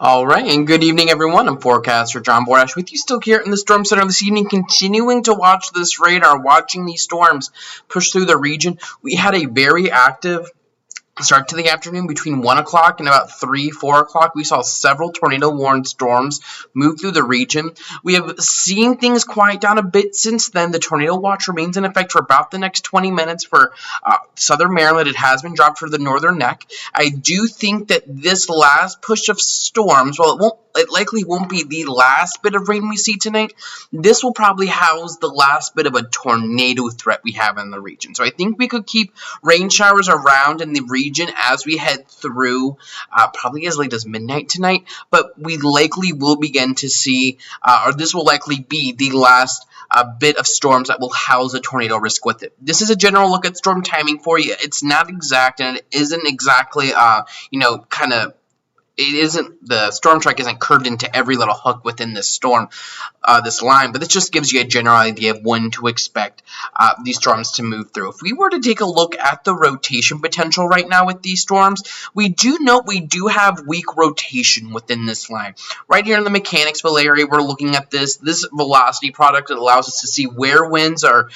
All right, and good evening, everyone. I'm Forecaster John Bordash with you still here in the Storm Center this evening, continuing to watch this radar, watching these storms push through the region. We had a very active start to the afternoon between 1 o'clock and about 3, 4 o'clock. We saw several tornado-warned storms move through the region. We have seen things quiet down a bit since then. The tornado watch remains in effect for about the next 20 minutes for southern Maryland. It has been dropped for the northern neck. I do think that this last push of storms, well, it likely won't be the last bit of rain we see tonight. This will probably house the last bit of a tornado threat we have in the region. So I think we could keep rain showers around in the region as we head through probably as late as midnight tonight, but we likely will begin to see, or this will likely be the last bit of storms that will house a tornado risk with it. This is a general look at storm timing for you. It's not exact, and it isn't exactly, the storm track isn't curved into every little hook within this storm, this line, but it just gives you a general idea of when to expect these storms to move through. If we were to take a look at the rotation potential right now with these storms, we do note we do have weak rotation within this line. Right here in the Mechanicsville area, we're looking at this velocity product that allows us to see where winds are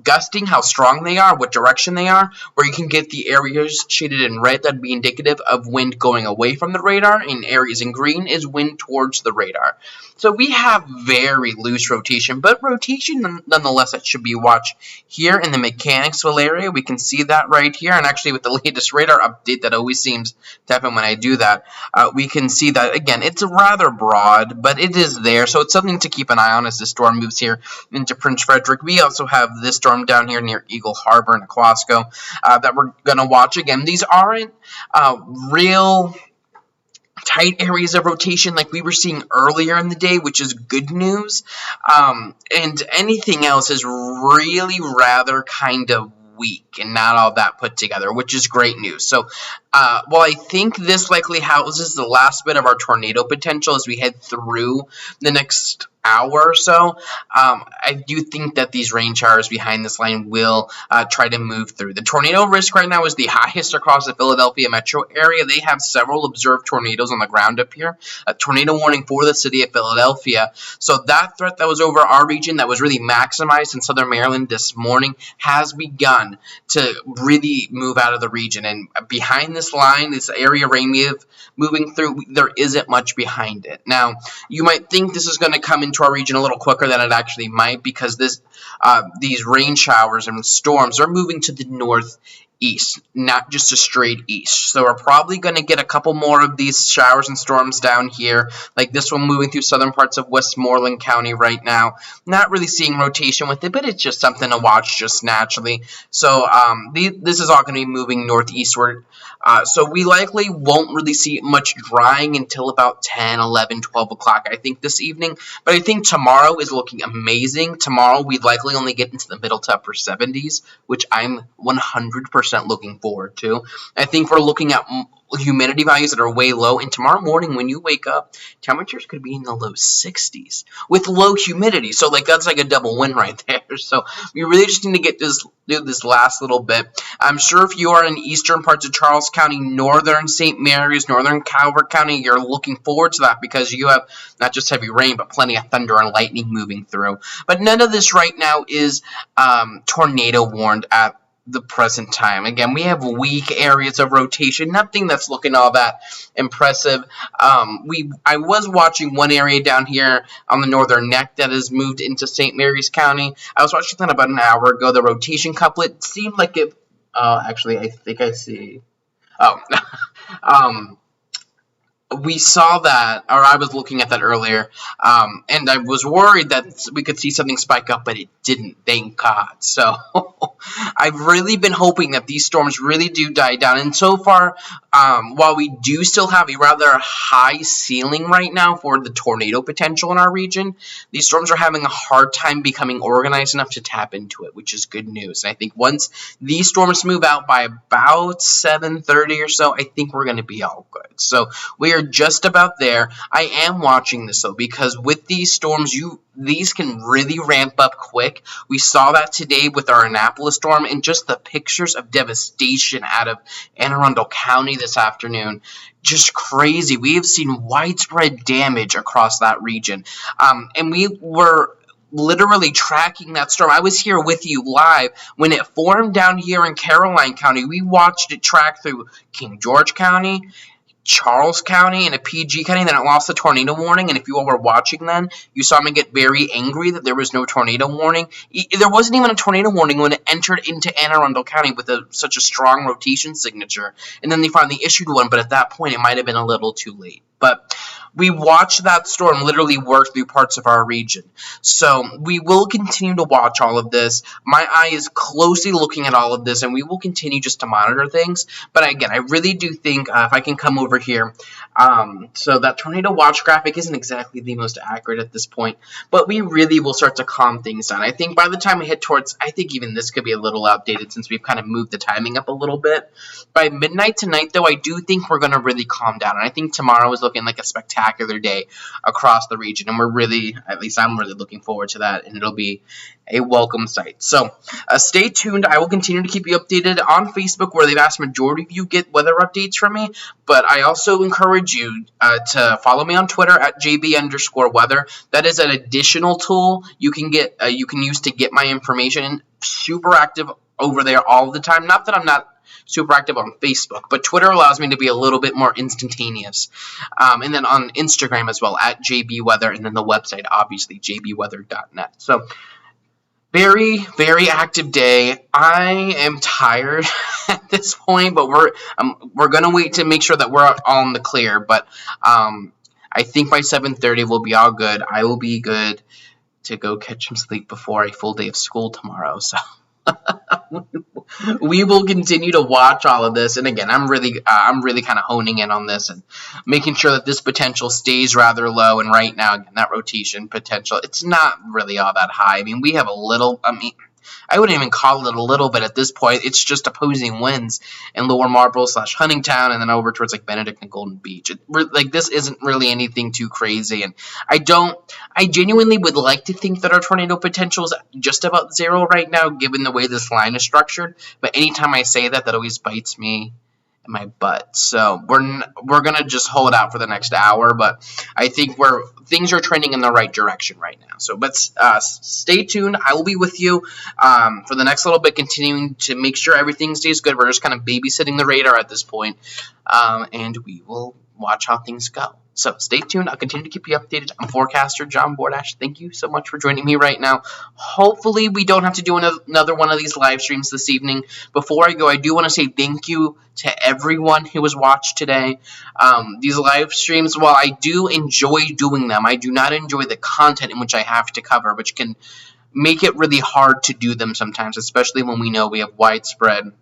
gusting, how strong they are, what direction they are, where you can get the areas shaded in red that would be indicative of wind going away from the radar, and areas in green is wind towards the radar. So we have very loose rotation, but rotation nonetheless that should be watched here in the Mechanicsville area. We can see that right here, and actually with the latest radar update that always seems to happen when I do that, we can see that again it's rather broad, but it is there, so it's something to keep an eye on as the storm moves here into Prince Frederick. We also have this storm down here near Eagle Harbor and Aquasco that we're going to watch again. These aren't real tight areas of rotation like we were seeing earlier in the day, which is good news, and anything else is really rather kind of weak and not all that put together, which is great news. So while I think this likely houses the last bit of our tornado potential as we head through the next hour or so, I do think that these rain showers behind this line will try to move through. The tornado risk right now is the highest across the Philadelphia metro area. They have several observed tornadoes on the ground up here. A tornado warning for the city of Philadelphia. So that threat that was over our region that was really maximized in southern Maryland this morning has begun to really move out of the region. And behind this line, this area rain moving through, there isn't much behind it. Now, you might think this is going to come into our region a little quicker than it actually might, because these rain showers and storms are moving to the northeast, not just a straight east. So we're probably going to get a couple more of these showers and storms down here, like this one moving through southern parts of Westmoreland County right now. Not really seeing rotation with it, but it's just something to watch just naturally. So this is all going to be moving northeastward. So we likely won't really see much drying until about 10, 11, 12 o'clock, I think, this evening. But I think tomorrow is looking amazing. Tomorrow we likely only get into the middle to upper 70s, which I'm 100% looking forward to. I think we're looking at humidity values that are way low, and tomorrow morning when you wake up, temperatures could be in the low 60s with low humidity. So that's like a double win right there. So we really just need to get this last little bit. I'm sure if you are in eastern parts of Charles County, northern St. Mary's, northern Calvert County, you're looking forward to that because you have not just heavy rain, but plenty of thunder and lightning moving through. But none of this right now is tornado warned at the present time. Again, we have weak areas of rotation, nothing that's looking all that impressive. I was watching one area down here on the northern neck that has moved into St. Mary's County. I was watching that about an hour ago. The rotation couplet seemed like it, actually, I think I see, we saw that, or I was looking at that earlier, and I was worried that we could see something spike up, but it didn't, thank God. So I've really been hoping that these storms really do die down, and so far, while we do still have a rather high ceiling right now for the tornado potential in our region, these storms are having a hard time becoming organized enough to tap into it, which is good news. And I think once these storms move out by about 7:30 or so, I think we're going to be all good. So we are are just about there. I am watching this though, because with these storms, these can really ramp up quick. We saw that today with our Annapolis storm, and just the pictures of devastation out of Anne Arundel County this afternoon. Just crazy. We have seen widespread damage across that region. And we were literally tracking that storm. I was here with you live when it formed down here in Caroline County. We watched it track through King George County, Charles County, and a PG County. Then it lost the tornado warning, and if you all were watching then, you saw me get very angry that there was no tornado warning. There wasn't even a tornado warning when it entered into Anne Arundel County with such a strong rotation signature, and then they finally issued one, but at that point it might have been a little too late. But we watched that storm literally work through parts of our region. So we will continue to watch all of this. My eye is closely looking at all of this, and we will continue just to monitor things. But again, I really do think if I can come over here, so that tornado watch graphic isn't exactly the most accurate at this point, but we really will start to calm things down. I think by the time we hit towards, I think even this could be a little outdated since we've kind of moved the timing up a little bit. By midnight tonight, though, I do think we're going to really calm down, and I think tomorrow is looking like a spectacular day across the region, and we're really, at least I'm really looking forward to that, and it'll be a welcome sight. So stay tuned. I will continue to keep you updated on Facebook, where they've asked majority of you get weather updates from me, but I also encourage you to follow me on Twitter at JB_weather. That is an additional tool you can use to get my information. Super active over there all the time. Not that I'm not super active on Facebook, but Twitter allows me to be a little bit more instantaneous. And then on Instagram as well, at JBWeather, and then the website, obviously, jbweather.net. So very, very active day. I am tired at this point, but we're gonna wait to make sure that we're all in the clear. But I think by 7:30 we'll be all good. I will be good to go catch some sleep before a full day of school tomorrow. So we will continue to watch all of this, and again, I'm really kind of honing in on this and making sure that this potential stays rather low. And right now, again, that rotation potential, it's not really all that high. I mean, we have a little. I wouldn't even call it a little bit at this point. It's just opposing winds in Lower Marlboro / Huntingtown, and then over towards like Benedict and Golden Beach. This isn't really anything too crazy, and I genuinely would like to think that our tornado potential is just about zero right now, given the way this line is structured. But anytime I say that, that always bites me in my butt. So we're gonna just hold out for the next hour, but I think things are trending in the right direction right now. So let's stay tuned. I will be with you for the next little bit, continuing to make sure everything stays good. We're just kind of babysitting the radar at this point, and we will watch how things go. So stay tuned. I'll continue to keep you updated. I'm Forecaster John Bordash. Thank you so much for joining me right now. Hopefully we don't have to do another one of these live streams this evening. Before I go, I do want to say thank you to everyone who has watched today. These live streams, while I do enjoy doing them, I do not enjoy the content in which I have to cover, which can make it really hard to do them sometimes, especially when we know we have widespread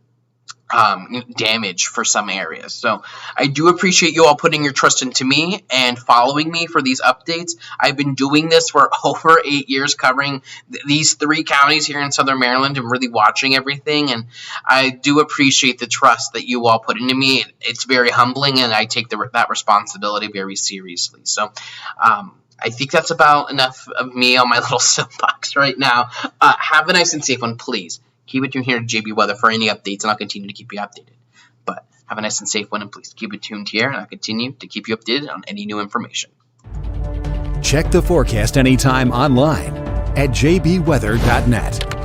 damage for some areas. So I do appreciate you all putting your trust into me and following me for these updates. I've been doing this for over 8 years, covering these 3 counties here in Southern Maryland and really watching everything, and I do appreciate the trust that you all put into me. It's very humbling, and I take that responsibility very seriously. So I think that's about enough of me on my little soapbox right now. Have a nice and safe one, please. Keep it tuned here to JB Weather for any updates, and I'll continue to keep you updated. But have a nice and safe one, and please keep it tuned here, and I'll continue to keep you updated on any new information. Check the forecast anytime online at jbweather.net.